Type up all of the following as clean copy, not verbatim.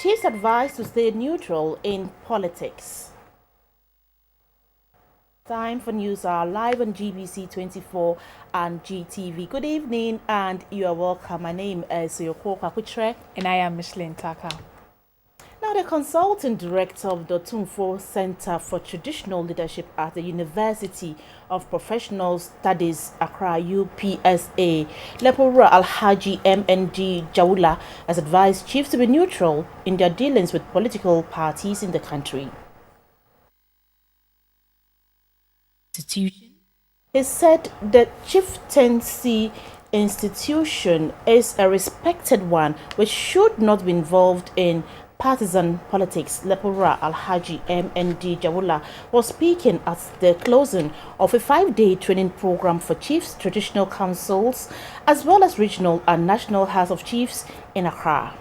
Chiefs advised to stay neutral in politics. Time for news are live on GBC24 and GTV. Good evening and you are welcome. My name is Yoko Kakutre. And I am Micheline Taka. Now, the consultant director of the GBC24 Center for Traditional Leadership at the University of Professional Studies, Accra, UPSA, Lepura Alhaji MND Jawula, has advised chiefs to be neutral in their dealings with political parties in the country. He said the chieftaincy institution is a respected one which should not be involved in partisan politics. Lepura Alhaji MND Jawula was speaking at the closing of a 5-day training program for chiefs, traditional councils, as well as regional and national House of Chiefs in Accra.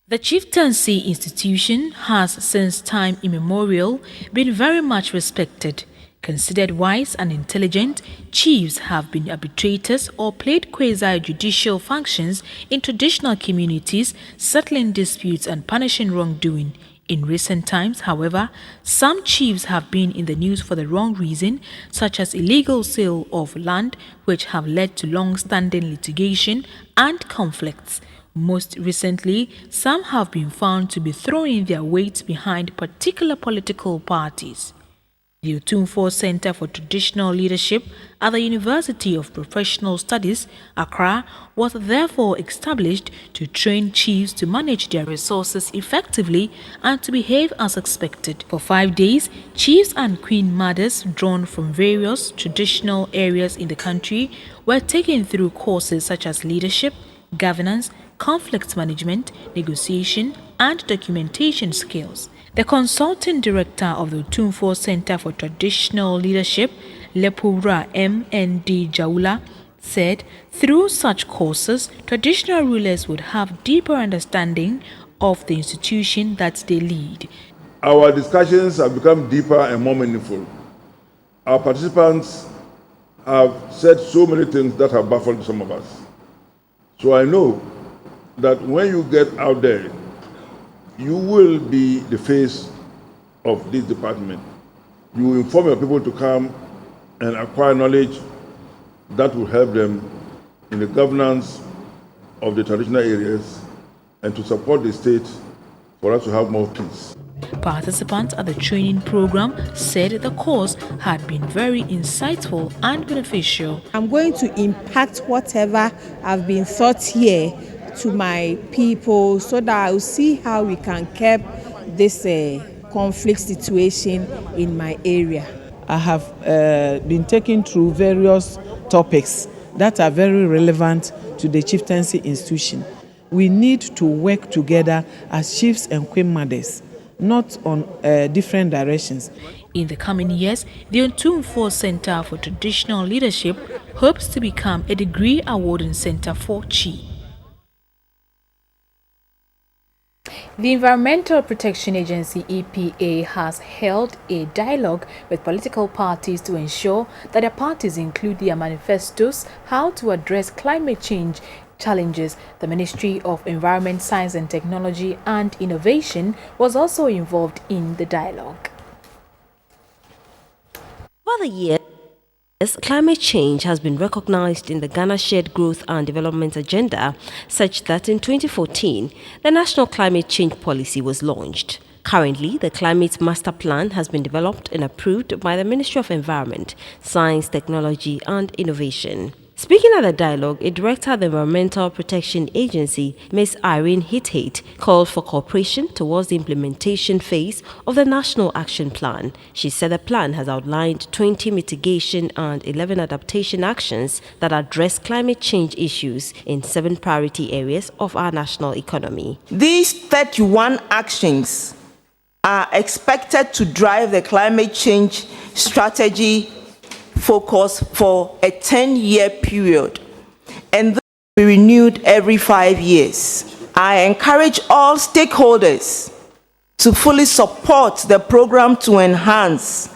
The chieftaincy institution has since time immemorial been very much respected. Considered wise and intelligent, chiefs have been arbitrators or played quasi-judicial functions in traditional communities, settling disputes and punishing wrongdoing. In recent times, however, some chiefs have been in the news for the wrong reason, such as illegal sale of land, which have led to long-standing litigation and conflicts. Most recently, some have been found to be throwing their weight behind particular political parties. The GBC24 Center for Traditional Leadership at the University of Professional Studies, Accra, was therefore established to train chiefs to manage their resources effectively and to behave as expected. For 5 days, chiefs and queen mothers drawn from various traditional areas in the country were taken through courses such as leadership, governance, conflict management, negotiation, and documentation skills. The consulting director of the GBC24 Center for Traditional Leadership, Lepura MND Jawula, said through such courses, traditional rulers would have deeper understanding of the institution that they lead. Our discussions have become deeper and more meaningful. Our participants have said so many things that have baffled some of us. So I know that when you get out there, you will be the face of this department. You will inform your people to come and acquire knowledge that will help them in the governance of the traditional areas and to support the state for us to have more peace. Participants at the training program said the course had been very insightful and beneficial. I'm going to impact whatever I've been taught here to my people so that I'll see how we can curb this conflict situation in my area. I have been taken through various topics that are very relevant to the chieftaincy institution. We need to work together as chiefs and queen mothers, not on different directions. In the coming years, the GBC24 Center for Traditional Leadership hopes to become a degree awarding center for chiefs. The Environmental Protection Agency EPA has held a dialogue with political parties to ensure that their parties include their manifestos how to address climate change challenges. The Ministry of Environment, Science and Technology and Innovation was also involved in the dialogue. For the year, climate change has been recognized in the Ghana Shared Growth and Development Agenda, such that in 2014, the National Climate Change Policy was launched. Currently, the Climate Master Plan has been developed and approved by the Ministry of Environment, Science, Technology and Innovation. Speaking at the dialogue, a director of the Environmental Protection Agency, Ms. Irene Hitate, called for cooperation towards the implementation phase of the National Action Plan. She said the plan has outlined 20 mitigation and 11 adaptation actions that address climate change issues in 7 priority areas of our national economy. These 31 actions are expected to drive the climate change strategy focus for a 10-year period, and this will be renewed every 5 years. I encourage all stakeholders to fully support the program to enhance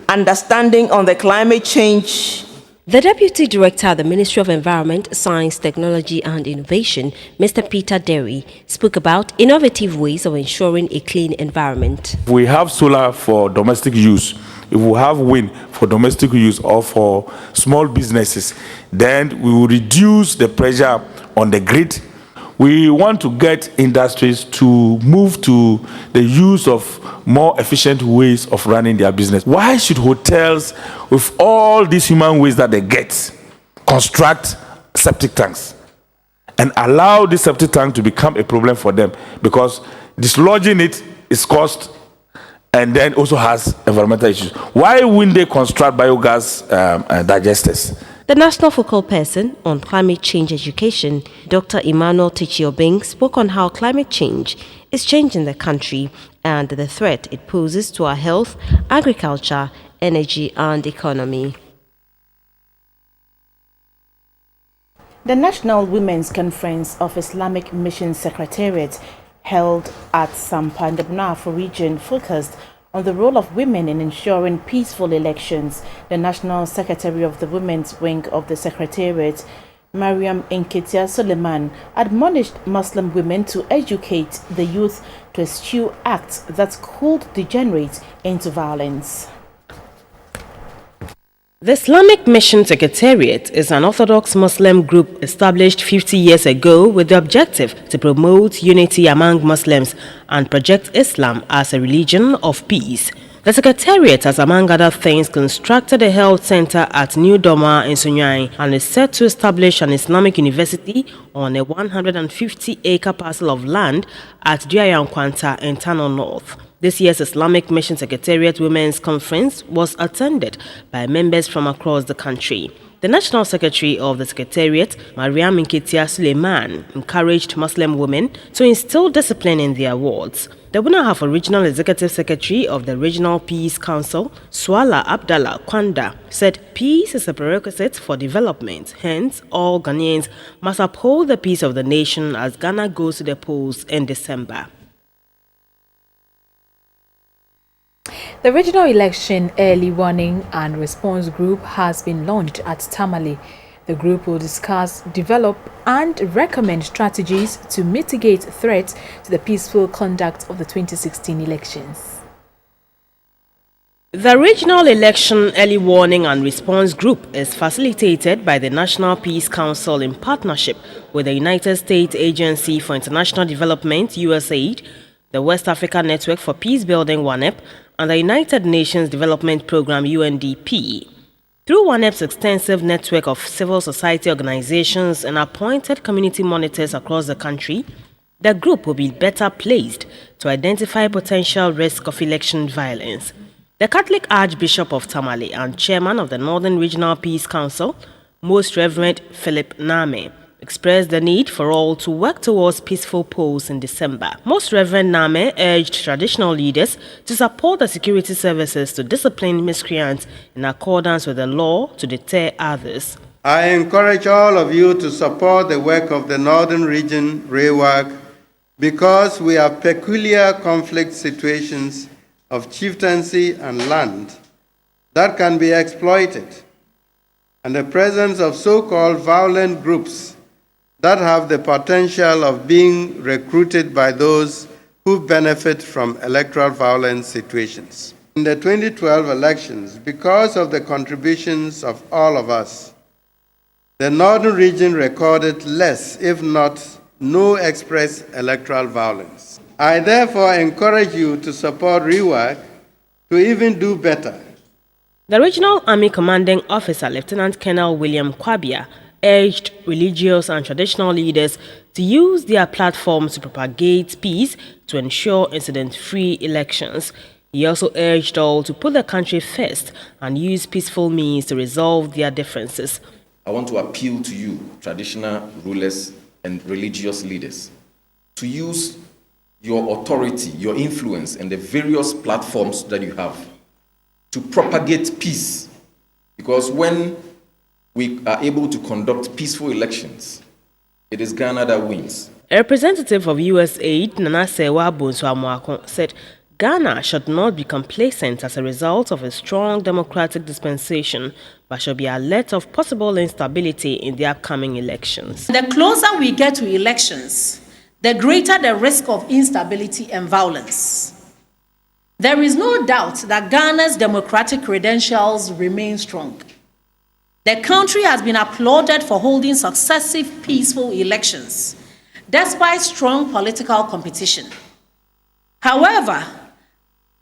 understanding on the climate change The Deputy Director at the Ministry of Environment, Science, Technology and Innovation, Mr. Peter Derry, spoke about innovative ways of ensuring a clean environment. We have solar for domestic use. If we have wind for domestic use or for small businesses, then we will reduce the pressure on the grid. We want to get industries to move to the use of more efficient ways of running their business. Why should hotels, with all these human waste that they get, construct septic tanks and allow this septic tank to become a problem for them? Because dislodging it is cost and then also has environmental issues. Why wouldn't they construct biogas digesters? The national focal person on climate change education, Dr. Emmanuel Tichiobing, spoke on how climate change is changing the country and the threat it poses to our health, agriculture, energy and economy. The National Women's Conference of Islamic Mission Secretariat held at Sampa in the Bunafo region focused on the role of women in ensuring peaceful elections. The National Secretary of the Women's Wing of the Secretariat, Mariam Nketia Suleiman, admonished Muslim women to educate the youth to eschew acts that could degenerate into violence. The Islamic Mission Secretariat is an Orthodox Muslim group established 50 years ago with the objective to promote unity among Muslims and project Islam as a religion of peace. The Secretariat has, among other things, constructed a health center at New Doma in Sunyai and is set to establish an Islamic university on a 150-acre parcel of land at Diayankwanta in Tano North. This year's Islamic Mission Secretariat Women's Conference was attended by members from across the country. The National Secretary of the Secretariat, Mariam Nketia Suleiman, encouraged Muslim women to instill discipline in their wards. The Bunahafo Regional Executive Secretary of the Regional Peace Council, Swala Abdallah Kwanda, said peace is a prerequisite for development. Hence, all Ghanaians must uphold the peace of the nation as Ghana goes to the polls in December. The Regional Election Early Warning and Response Group has been launched at Tamale. The group will discuss, develop and recommend strategies to mitigate threats to the peaceful conduct of the 2016 elections. The Regional Election Early Warning and Response Group is facilitated by the National Peace Council in partnership with the United States Agency for International Development, USAID, the West Africa Network for Peace Building, WANEP, and the United Nations Development Programme, UNDP. Through WANEP's extensive network of civil society organizations and appointed community monitors across the country, the group will be better placed to identify potential risk of election violence. The Catholic Archbishop of Tamale and Chairman of the Northern Regional Peace Council, Most Reverend Philip Name, expressed the need for all to work towards peaceful polls in December. Most Reverend Name urged traditional leaders to support the security services to discipline miscreants in accordance with the law to deter others. I encourage all of you to support the work of the Northern Region REWAG because we have peculiar conflict situations of chieftaincy and land that can be exploited, and the presence of so-called violent groups that have the potential of being recruited by those who benefit from electoral violence situations. In the 2012 elections, because of the contributions of all of us, the Northern Region recorded less, if not no express electoral violence. I therefore encourage you to support REWAG to even do better. The Regional Army Commanding Officer, Lieutenant Colonel William Kwabia, urged religious and traditional leaders to use their platforms to propagate peace to ensure incident-free elections. He also urged all to put the country first and use peaceful means to resolve their differences. I want to appeal to you, traditional rulers and religious leaders, to use your authority, your influence, and the various platforms that you have to propagate peace. Because when we are able to conduct peaceful elections, it is Ghana that wins. A representative of USAID, Nana Sewa Bonsuamuako, said Ghana should not be complacent as a result of a strong democratic dispensation, but should be alert of possible instability in the upcoming elections. The closer we get to elections, the greater the risk of instability and violence. There is no doubt that Ghana's democratic credentials remain strong. The country has been applauded for holding successive peaceful elections, despite strong political competition. However,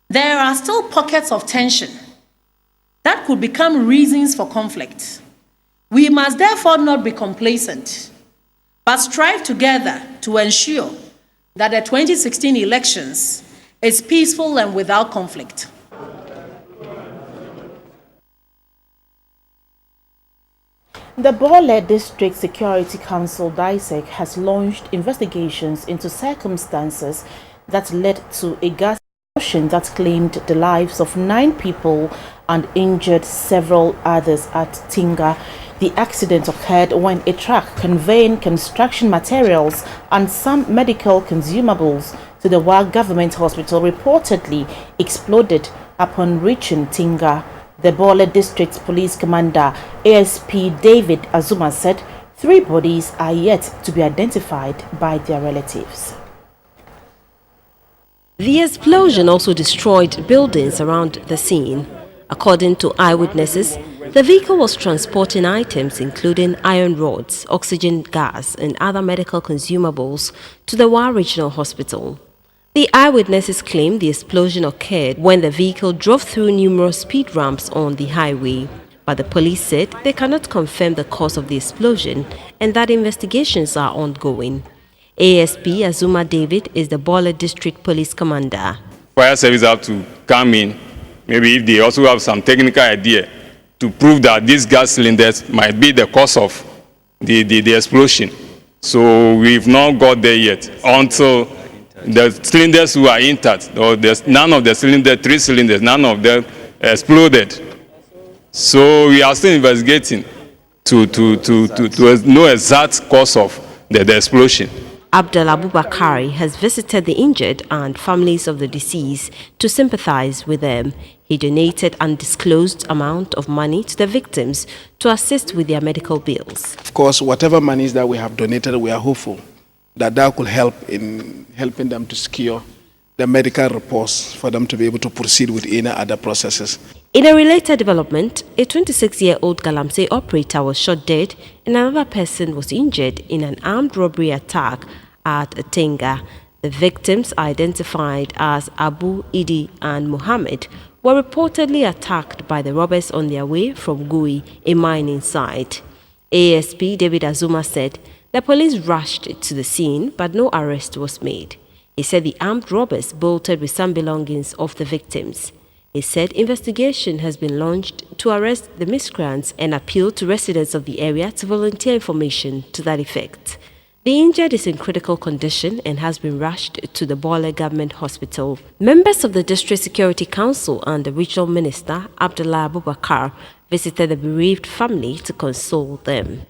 there are still pockets of tension that could become reasons for conflict. We must therefore not be complacent, but strive together to ensure that the 2016 elections is peaceful and without conflict. The Bole District Security Council (DISEC) has launched investigations into circumstances that led to a gas explosion that claimed the lives of 9 people and injured several others at Tinga. The accident occurred when a truck conveying construction materials and some medical consumables to the Wa Government Hospital reportedly exploded upon reaching Tinga. The Bole District Police Commander ASP David Azuma said 3 bodies are yet to be identified by their relatives. The explosion also destroyed buildings around the scene. According to eyewitnesses, the vehicle was transporting items including iron rods, oxygen gas and other medical consumables to the Wa Regional Hospital. The eyewitnesses claim the explosion occurred when the vehicle drove through numerous speed ramps on the highway, but the police said they cannot confirm the cause of the explosion and that investigations are ongoing. ASP Azuma David is the Bole District Police Commander. Fire service have to come in, maybe if they also have some technical idea to prove that these gas cylinders might be the cause of the explosion. So we've not got there yet until the cylinders who are intact, or none of the cylinders, 3 cylinders, none of them exploded. So we are still investigating to know exact cause of the explosion. Abdul Abubakari has visited the injured and families of the deceased to sympathize with them. He donated undisclosed amount of money to the victims to assist with their medical bills. Of course, whatever monies that we have donated, we are hopeful that could help in helping them to secure the medical reports for them to be able to proceed with any other processes. In a related development, a 26-year-old Galamsey operator was shot dead and another person was injured in an armed robbery attack at Tinga. The victims, identified as Abu Idi and Muhammad, were reportedly attacked by the robbers on their way from Gui, a mining site. ASP David Azuma said the police rushed to the scene, but no arrest was made. He said the armed robbers bolted with some belongings of the victims. He said investigation has been launched to arrest the miscreants and appealed to residents of the area to volunteer information to that effect. The injured is in critical condition and has been rushed to the Bole Government Hospital. Members of the District Security Council and the Regional Minister, Abdullah Abubakar, visited the bereaved family to console them.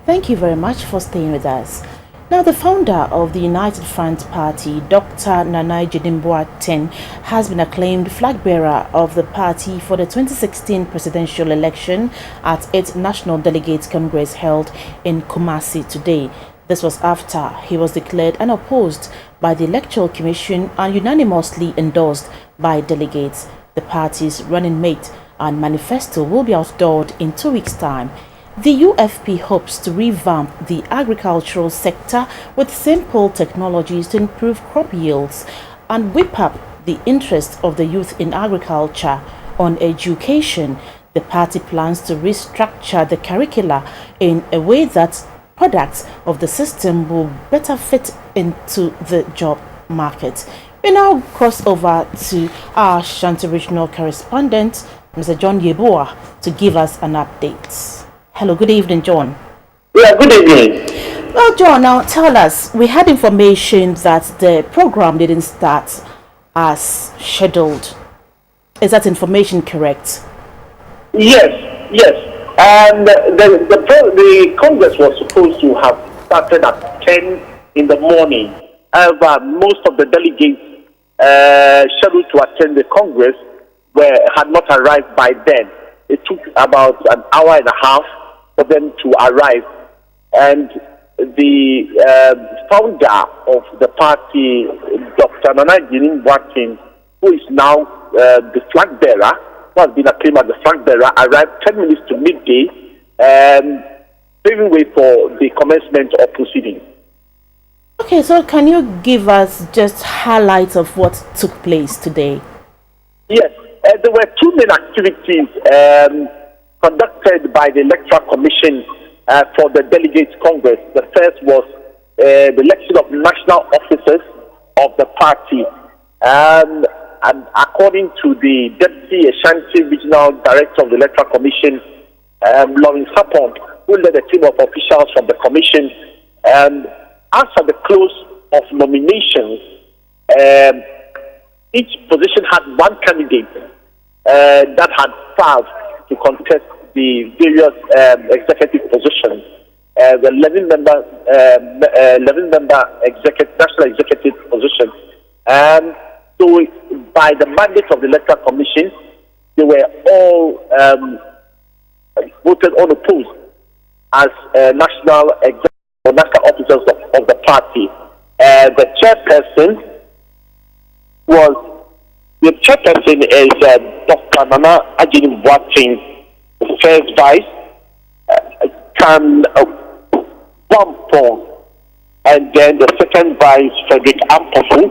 Thank you very much for staying with us. Now, the founder of the United Front Party, Dr. Nana Jidimboaten, has been acclaimed flag bearer of the party for the 2016 presidential election at its National Delegates Congress held in Kumasi today. This was after he was declared unopposed by the Electoral Commission and unanimously endorsed by delegates. The party's running mate and manifesto will be outdoored in 2 weeks' time. The UFP hopes to revamp the agricultural sector with simple technologies to improve crop yields and whip up the interest of the youth in agriculture. On education, The party plans to restructure the curricula in a way that products of the system will better fit into the job market. We now cross over to our Ashanti regional correspondent, Mr. John Yeboah, to give us an update. Hello, good evening, John. Yeah, good evening. Well, John, now tell us, we had information that the program didn't start as scheduled. Is that information correct? Yes. And the Congress was supposed to have started at 10 in the morning. However, most of the delegates scheduled to attend the Congress had not arrived by then. It took about an hour and a half for them to arrive. And the founder of the party, Dr. Nana Watson, who is now the flag bearer, who has been acclaimed as the flag bearer, arrived 10 minutes to midday, paving way for the commencement of proceedings. Okay, so can you give us just highlights of what took place today? Yes, there were two main activities conducted by the Electoral Commission for the Delegates Congress. The first was the election of national officers of the party. And according to the Deputy Ashanti Regional Director of the Electoral Commission, Lawrence Sapon, who led a team of officials from the Commission, as at the close of nominations, each position had one candidate that had filed to contest the various executive positions. The 11-member national executive position. So, by the mandate of the Electoral Commission, they were all voted unopposed as national officers of the party. The chairperson is Dr. Nana Watson, first vice, Can Wampong, and then the second vice, Frederick Ampofu,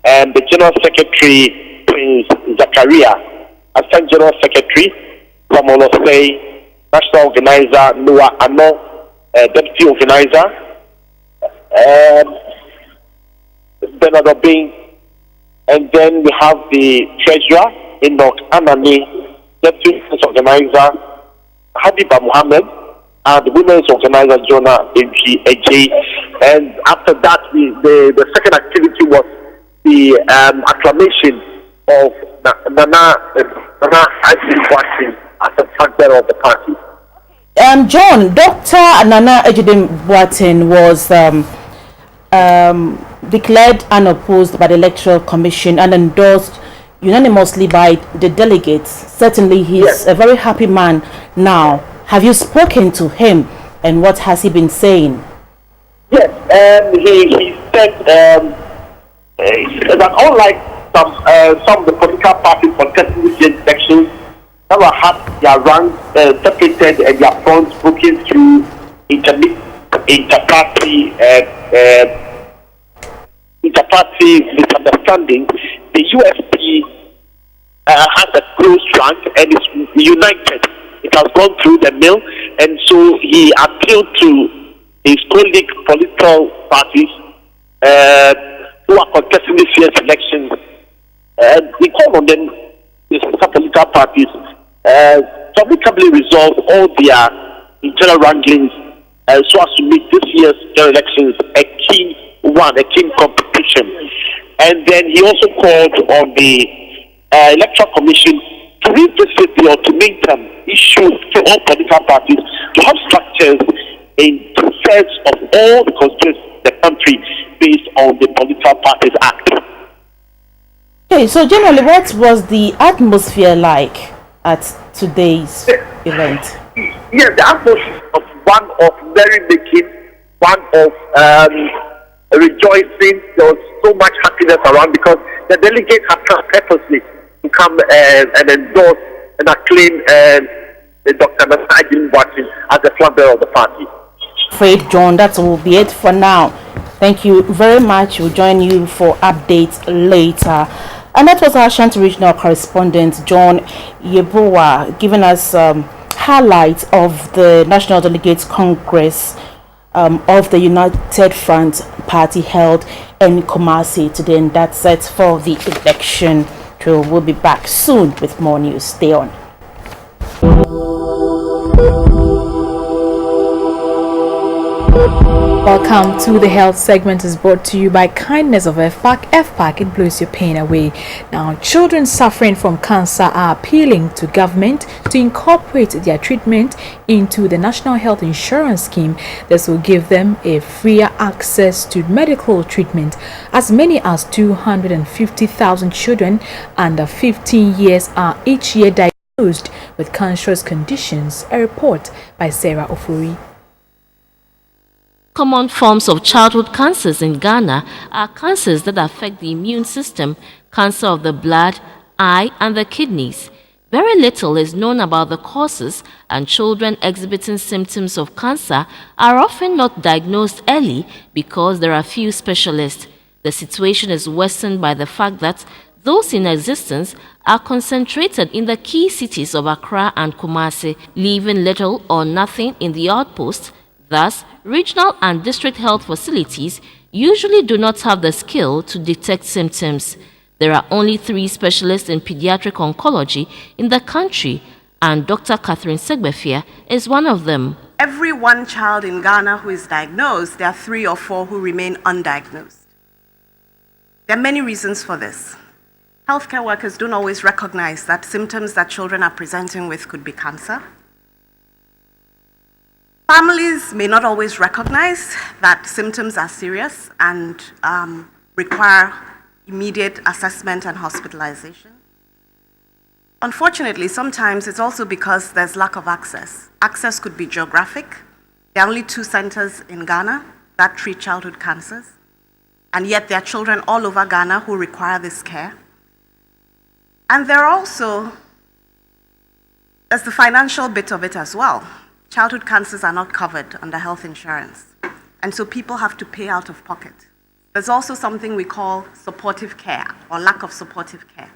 and the General Secretary, Prince Zakaria, Assistant General Secretary, Kamolo Say, National Organizer, Noah Ano, Deputy Organizer, Bernard Obing, and then we have the Treasurer, Enoch Anani, Deputy Organizer, Habiba Muhammad, and the Women's Organizer, Jonah Ej. And after that, the second activity was the acclamation of Nana Watson as the flag bearer of the party. John, Dr. Nana Watson was declared unopposed by the Electoral Commission and endorsed unanimously by the delegates. Certainly, he's a very happy man now. Have you spoken to him, and what has he been saying? Yes, he said that unlike some of the political parties contesting this year's elections that were had their ranks separated and their fronts broken through inter-party misunderstanding, the USP has a close rank and is united. It has gone through the mill, and so he appealed to his colleague political parties who are contesting this year's elections. He called on them, these political parties, to amicably resolve all their internal wranglings so as to make this year's general elections a keen competition. And then he also called on the Electoral Commission to revisit the ultimatum issued to all political parties to have structures in two-thirds of all the constituencies in the country based on the Political Parties Act. Okay, so generally, what was the atmosphere like at today's event? Yes, the atmosphere was one of merrymaking, one of rejoicing. There was so much happiness around because the delegates have come purposely to come and endorse and acclaim Dr. Nana Watson as the flag bearer of the party. Afraid, John, that will be it for now. Thank you very much. We'll join you for updates later. And that was our Ashanti regional correspondent, John Yeboah, giving us highlights of the National Delegates Congress of the United Front Party held in Kumasi today, and that's it for the election. So we'll be back soon with more news. Stay on. Welcome to the health segment, is brought to you by kindness of FPAC. FPAC, it blows your pain away. Now, children suffering from cancer are appealing to government to incorporate their treatment into the National Health Insurance Scheme. This will give them a freer access to medical treatment. As many as 250,000 children under 15 years are each year diagnosed with cancerous conditions. A report by Sarah Ofuri. Common forms of childhood cancers in Ghana are cancers that affect the immune system, cancer of the blood, eye, and the kidneys. Very little is known about the causes, and children exhibiting symptoms of cancer are often not diagnosed early because there are few specialists. The situation is worsened by the fact that those in existence are concentrated in the key cities of Accra and Kumasi, leaving little or nothing in the outposts. Thus, regional and district health facilities usually do not have the skill to detect symptoms. There are only 3 specialists in pediatric oncology in the country, and Dr. Catherine Segbefia is one of them. Every one child in Ghana who is diagnosed, there are 3 or 4 who remain undiagnosed. There are many reasons for this. Healthcare workers don't always recognize that symptoms that children are presenting with could be cancer. Families may not always recognize that symptoms are serious and require immediate assessment and hospitalization. Unfortunately, sometimes it's also because there's lack of access. Access could be geographic. There are only 2 centers in Ghana that treat childhood cancers, and yet there are children all over Ghana who require this care. And there's the financial bit of it as well. Childhood cancers are not covered under health insurance, and so people have to pay out of pocket. There's also something we call supportive care or lack of supportive care.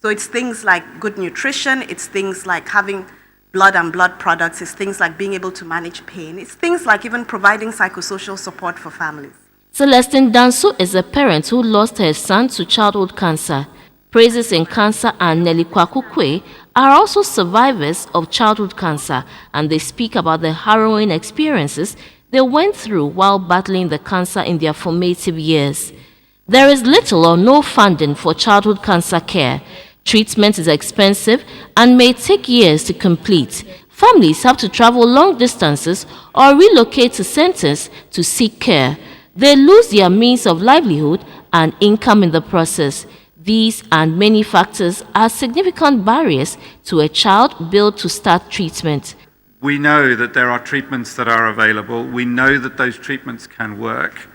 So it's things like good nutrition, it's things like having blood and blood products, it's things like being able to manage pain, it's things like even providing psychosocial support for families. Celestine Danso is a parent who lost her son to childhood cancer. Praises in Cancer and Nelly Kwakukwe are also survivors of childhood cancer, and they speak about the harrowing experiences they went through while battling the cancer in their formative years. There is little or no funding for childhood cancer care. Treatment is expensive and may take years to complete. Families have to travel long distances or relocate to centers to seek care. They lose their means of livelihood and income in the process. These and many factors are significant barriers to a child billed to start treatment. We know that there are treatments that are available. We know that those treatments can work.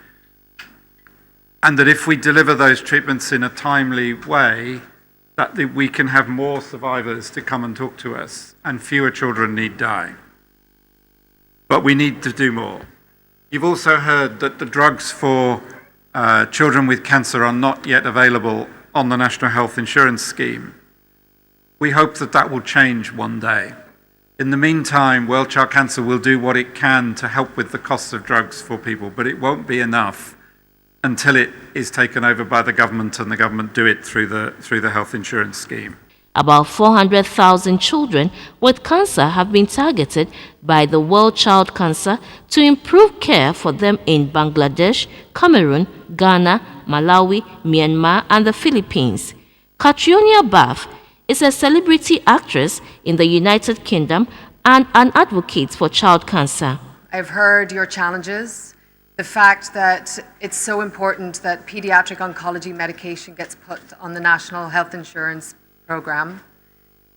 And that if we deliver those treatments in a timely way, that we can have more survivors to come and talk to us, and fewer children need die. But we need to do more. You've also heard that the drugs for children with cancer are not yet available on the National Health Insurance Scheme. We hope that that will change one day. In the meantime, World Child Cancer will do what it can to help with the costs of drugs for people, but it won't be enough until it is taken over by the government and the government do it through the health insurance scheme. About 400,000 children with cancer have been targeted by the World Child Cancer to improve care for them in Bangladesh, Cameroon, Ghana, Malawi, Myanmar, and the Philippines. Catriona Bath is a celebrity actress in the United Kingdom and an advocate for child cancer. I've heard your challenges, the fact that it's so important that pediatric oncology medication gets put on the National Health Insurance Program,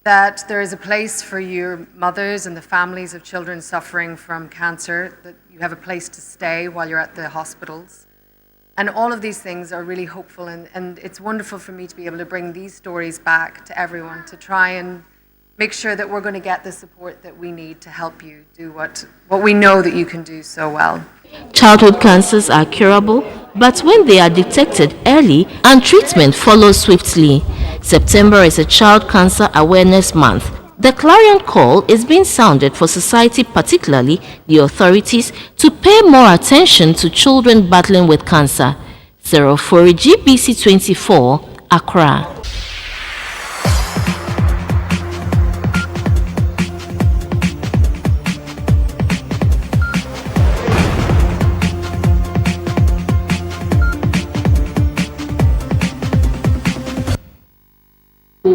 that there is a place for your mothers and the families of children suffering from cancer, that you have a place to stay while you're at the hospitals. And all of these things are really hopeful, and it's wonderful for me to be able to bring these stories back to everyone, to try and make sure that we're going to get the support that we need to help you do what we know that you can do so well. Childhood cancers are curable, but when they are detected early and treatment follows swiftly. September is a Child Cancer Awareness Month. The clarion call is being sounded for society, particularly the authorities, to pay more attention to children battling with cancer. Sarah for GBC24, Accra.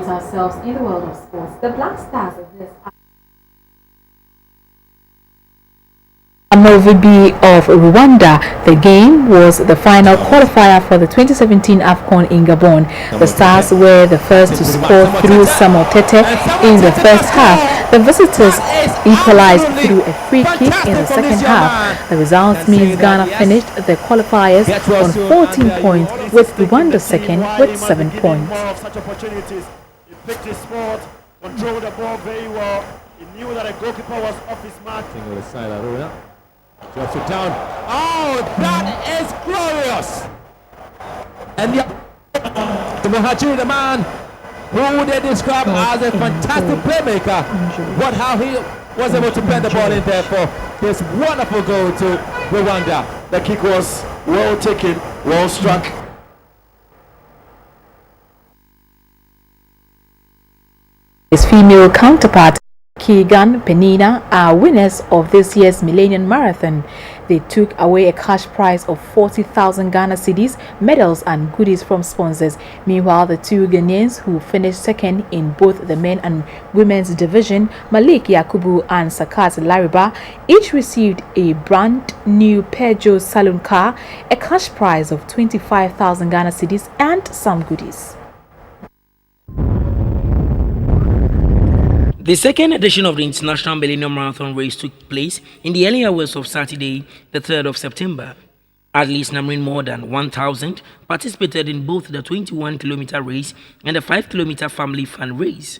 Ourselves in the world of sports. The Black Stars of this Amovibi of Rwanda. The game was the final qualifier for the 2017 AFCON in Gabon. The Stars were the first to score through Samuel Tete in the first half. The visitors equalized through a free kick in the second half. The result means Ghana finished the qualifiers on 14 points, with Rwanda second with 7 points. Picked his spot, controlled the ball very well. He knew that a goalkeeper was off his mark. Single the side, Aruna. Drops it down. Oh, that is glorious! And the Muhajiri, the man who they describe as a fantastic playmaker, but how he was able to bend the ball in there for this wonderful goal to Rwanda. The kick was well taken, well struck. His female counterpart, Keegan Penina, are winners of this year's Millennium Marathon. They took away a cash prize of 40,000 Ghana cedis, medals and goodies from sponsors. Meanwhile, the two Ghanaians who finished second in both the men and women's division, Malik Yakubu and Sakat Lariba, each received a brand new Peugeot Saloon car, a cash prize of 25,000 Ghana cedis and some goodies. The second edition of the International Millennium Marathon race took place in the early hours of Saturday, the 3rd of September. Athletes numbering more than 1,000 participated in both the 21-kilometer race and the 5-kilometer family fun race.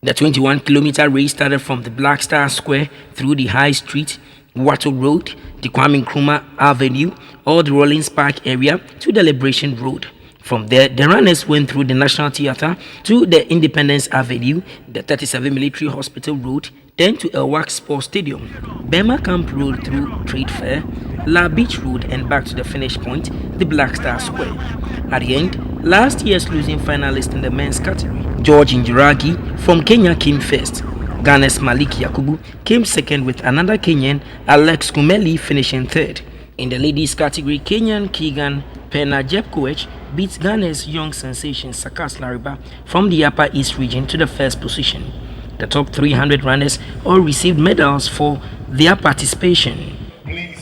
The 21-kilometer race started from the Black Star Square through the High Street, Wattle Road, the Kwame Nkrumah Avenue, or the Rollins Park area to the Liberation Road. From there, the runners went through the National Theatre to the Independence Avenue, the 37 Military Hospital Road, then to Elwak Sports Stadium, Bema Camp Road through Trade Fair, La Beach Road and back to the finish point, the Black Star Square. At the end, last year's losing finalist in the men's category, George Njiragi from Kenya came first. Ghana's Malik Yakubu came second with another Kenyan, Alex Kumeli, finishing third. In the ladies category, Kenyan Keegan Pena Jepkoech beat Ghana's young sensation Sakas Lariba from the Upper East region to the first position. The top 300 runners all received medals for their participation.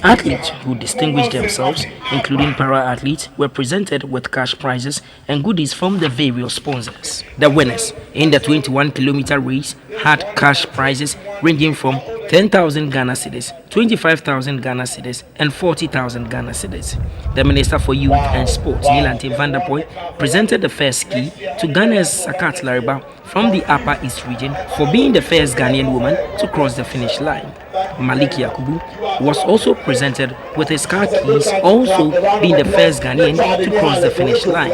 Athletes who distinguished themselves, including para-athletes, were presented with cash prizes and goodies from the various sponsors. The winners in the 21-kilometer race had cash prizes ranging from 10,000 Ghana cedis, 25,000 Ghana cedis, and 40,000 Ghana cedis. The Minister for Youth and Sports, Nilante Vanderpoy, presented the first ski to Ghana's Sakat Lariba from the Upper East region for being the first Ghanaian woman to cross the finish line. Malik Yakubu was also presented with his car keys, also being the first Ghanaian to cross the finish line.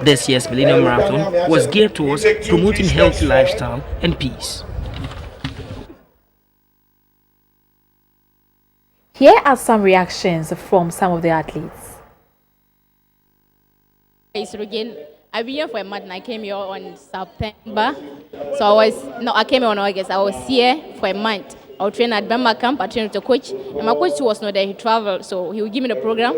This year's Millennium Marathon was geared towards promoting healthy lifestyle and peace. Here are some reactions from some of the athletes. It's again, I've been here for a month and I came here on September. So I came here on August. I was here for a month. I would train at Bema Camp, I trained with a coach. And my coach was not there, he traveled. So he would give me the program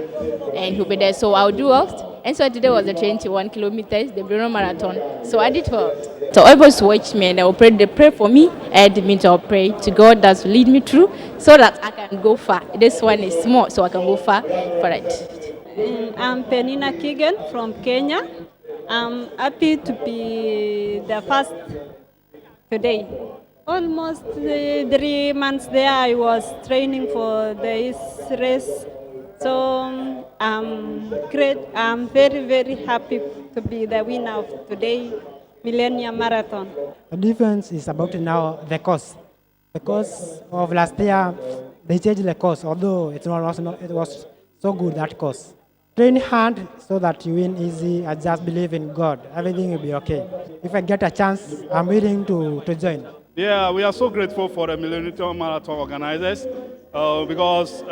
and he'll be there. So I would do well. And so today was the 21 kilometers, the Bruno Marathon. So I did well. So everybody watch me and they pray for me. And means I'll pray to God that will lead me through so that I can go far. This one is small, so I can go far for it. I'm Penina Keegan from Kenya. I'm happy to be the first today. Almost 3 months there, I was training for this race. So I'm great. I'm very, very happy to be the winner of today Millennium Marathon. The difference is about now the course. The course of last year, they changed the course, although it was so good, that course. Train hard so that you win easy and just believe in God. Everything will be okay. if I get a chance, I'm willing to join. Yeah, we are so grateful for the Millennium Marathon organizers because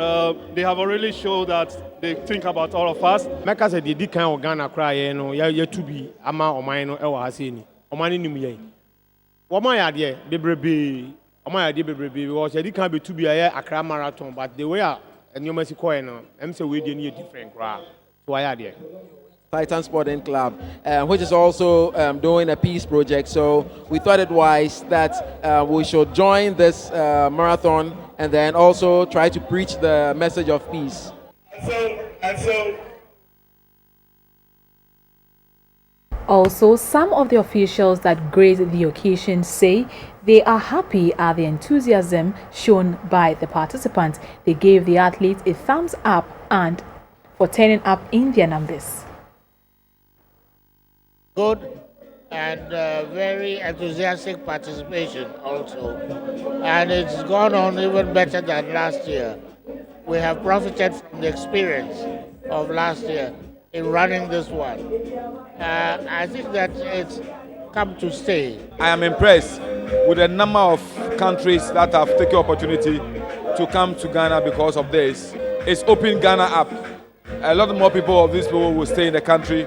they have already showed that they think about all of us. Meka said the kind of Ghana cry, ya to be ama or mine or hasini, or money new ye. What my idea, the brebe, or my idea, brebe, was a can be to be a Accra marathon, but the way and you must coin, I'm so we didn't different crowd. So I idea. Titan Sporting Club, which is also doing a peace project. So we thought it wise that we should join this marathon and then also try to preach the message of peace. Also, some of the officials that graced the occasion say they are happy at the enthusiasm shown by the participants. They gave the athletes a thumbs up and for turning up in their numbers. Good and very enthusiastic participation also, and it's gone on even better than last year. We have profited from the experience of last year in running this one. I think that it's come to stay. I am impressed with the number of countries that have taken opportunity to come to Ghana because of this. It's opened Ghana up. A lot more people of these people will stay in the country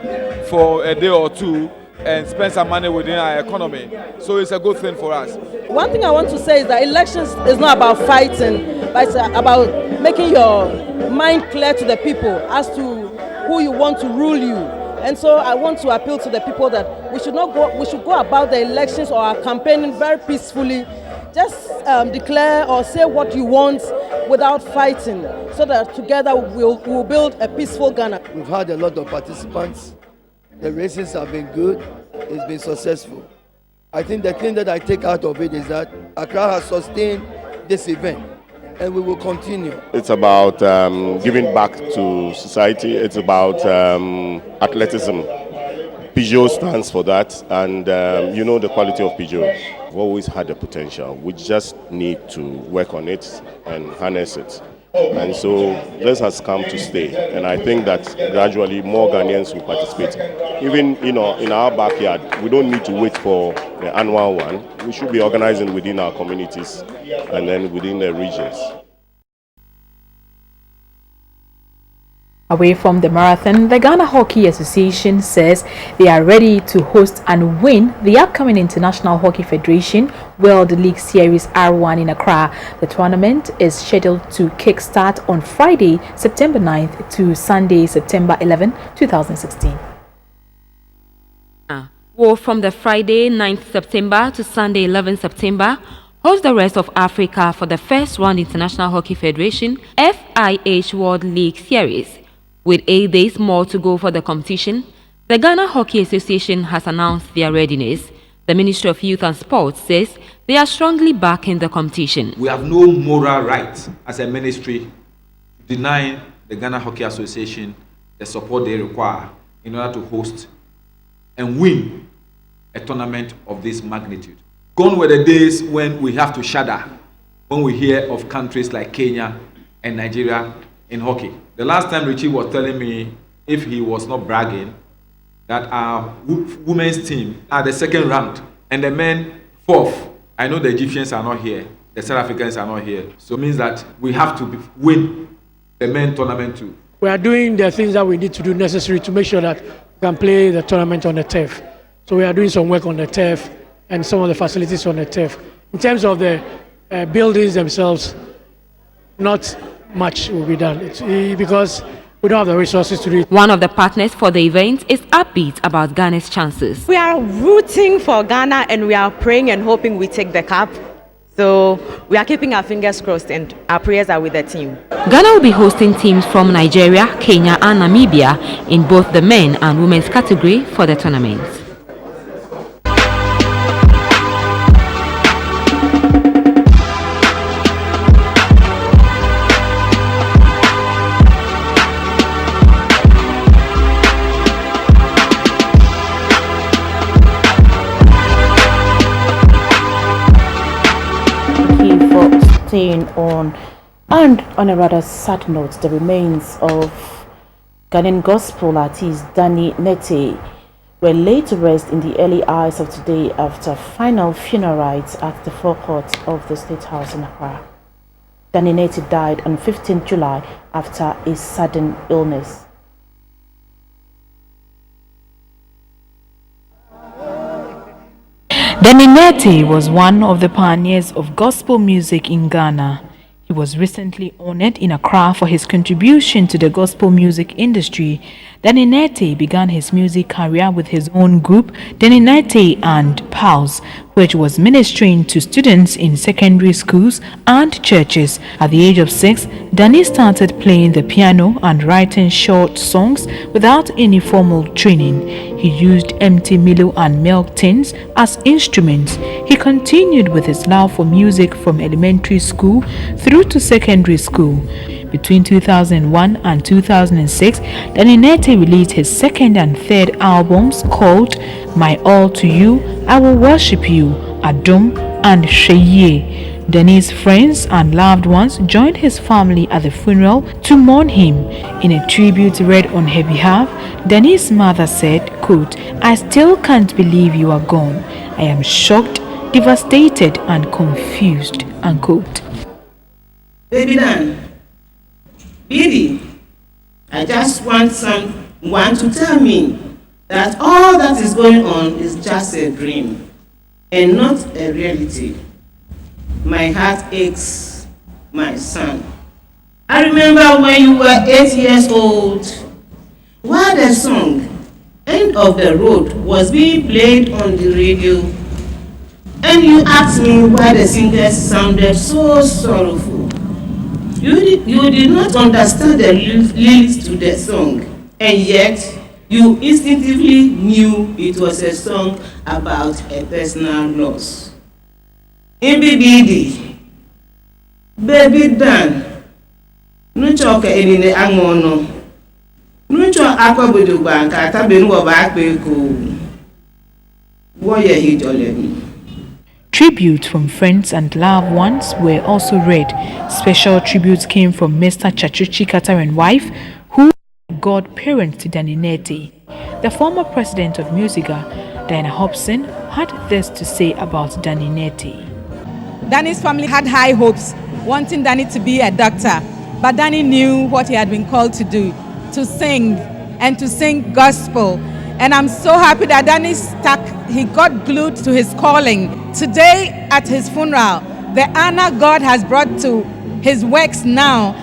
for a day or two and spend some money within our economy. So it's a good thing for us. One thing I want to say is that elections is not about fighting, but it's about making your mind clear to the people as to who you want to rule you. And so I want to appeal to the people that we should go about the elections or our campaigning very peacefully. Just declare or say what you want without fighting, so that together we'll build a peaceful Ghana. We've had a lot of participants. The races have been good. It's been successful. I think the thing that I take out of it is that Accra has sustained this event, and we will continue. It's about giving back to society. It's about athleticism. Peugeot stands for that, and you know the quality of Peugeot. We've always had the potential. We just need to work on it and harness it. And so this has come to stay, and I think that gradually more Ghanaians will participate. Even in our backyard, we don't need to wait for the annual one. We should be organizing within our communities and then within the regions. Away from the marathon, the Ghana Hockey Association says they are ready to host and win the upcoming International Hockey Federation World League Series R1 in Accra. The tournament is scheduled to kickstart on Friday, September 9th to Sunday, September 11, 2016. Will from the Friday 9th September to Sunday 11 September host the rest of Africa for the first round International Hockey Federation FIH World League Series. With 8 days more to go for the competition, the Ghana Hockey Association has announced their readiness. The Ministry of Youth and Sports says they are strongly backing the competition. We have no moral right as a ministry to deny the Ghana Hockey Association the support they require in order to host and win a tournament of this magnitude. Gone were the days when we have to shudder when we hear of countries like Kenya and Nigeria in hockey. The last time Richie was telling me, if he was not bragging, that our women's team are the second ranked and the men fourth. I know the Egyptians are not here, the South Africans are not here. So it means that we have to win the men tournament too. We are doing the things that we need to do necessary to make sure that we can play the tournament on the turf. So we are doing some work on the turf and some of the facilities on the turf. In terms of the buildings themselves, not much will be done because we don't have the resources to do it. One of the partners for the event is upbeat about Ghana's chances. We are rooting for Ghana and we are praying and hoping we take the cup. So we are keeping our fingers crossed and our prayers are with the team. Ghana will be hosting teams from Nigeria, Kenya and Namibia in both the men and women's category for the tournament. On and on a rather sad note, the remains of Ghanaian gospel artist Danny Nete were laid to rest in the early hours of today after final funeral rites at the forecourt of the State House in Accra. Danny Nettie died on 15 July after a sudden illness. Danny Nettie was one of the pioneers of gospel music in Ghana. He was recently honored in Accra for his contribution to the gospel music industry. Danny Nettie began his music career with his own group, Danny Nettie and Pals, which was ministering to students in secondary schools and churches. At the age of 6, Danny started playing the piano and writing short songs without any formal training. He used empty Milo and milk tins as instruments. He continued with his love for music from elementary school through to secondary school. Between 2001 and 2006, Danny Nettie released his second and third albums called My All to You, I Will Worship You, Adum, and Sheye. Danny's friends and loved ones joined his family at the funeral to mourn him. In a tribute read on her behalf, Danny's mother said, quote, "I still can't believe you are gone. I am shocked, devastated, and confused," unquote. Baby Dan, Billy, I just want someone to tell me that all that is going on is just a dream and not a reality. My heart aches, my son. I remember when you were 8 years old, while the song End of the Road was being played on the radio, and you asked me why the singers sounded so sorrowful. You did not understand the lyrics to the song, and yet you instinctively knew it was a song about a personal loss. MBBD, Baby Dan, Nuchoka Enine Angono, Nucho Aquabudu Banka, Tabinu Bakbeko, Warrior Hidolemi. Tributes from friends and loved ones were also read. Special tributes came from Mr. Chachuchi Carter and wife, who were godparents to Danny Nettie. The former president of Musica, Diana Hobson, had this to say about Danny Nettie. Danny's family had high hopes, wanting Danny to be a doctor, but Danny knew what he had been called to do, to sing, and to sing gospel. And I'm so happy that Danny he got glued to his calling. Today at his funeral, the honor God has brought to his works now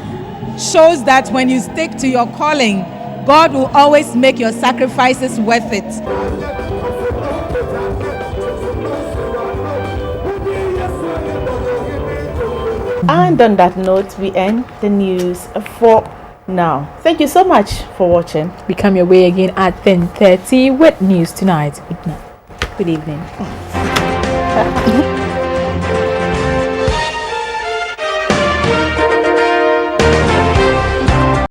shows that when you stick to your calling, God will always make your sacrifices worth it. And on that note, we end the news for now. Thank you so much for watching. We come your way again at 10:30 with news tonight. Good evening.